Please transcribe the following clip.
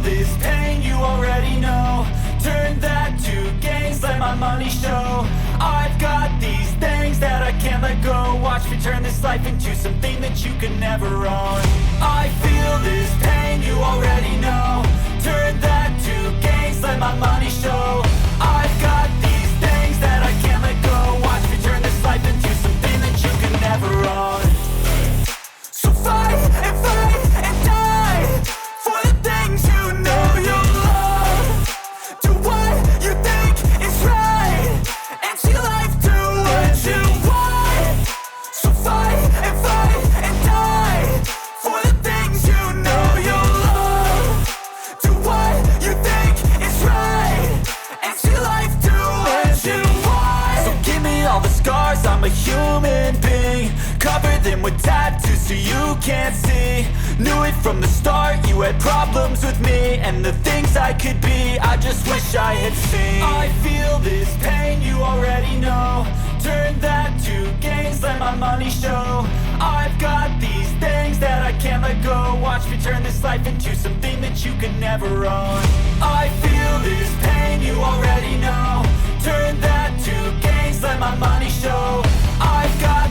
this pain, you already know. Turn that to gains, let my money show. I've got these things that I can't let go. Watch me turn this life into something that you can never own. I feel this pain, you already know. Turn that to gains, let my money show. I've got these things that I can't let go. Watch me turn this life into something that you can never own. So fight and die for the things you know you love. Do what you think is right and see life do what you want. So fight and die for the things you know you love. Do what you think is right and see life do what you want. So give me all the scars, I'm a human being. Cover them with tattoos so you can't see. Knew it from the start, you had problems with me and the things I could be, I just wish I had seen. I feel this pain, you already know. Turn that to gains, let my money show. I've got these things that I can't let go. Watch me turn this life into something that you can never own. I feel this pain, you already know. Turn that to gains, let my money show. I've got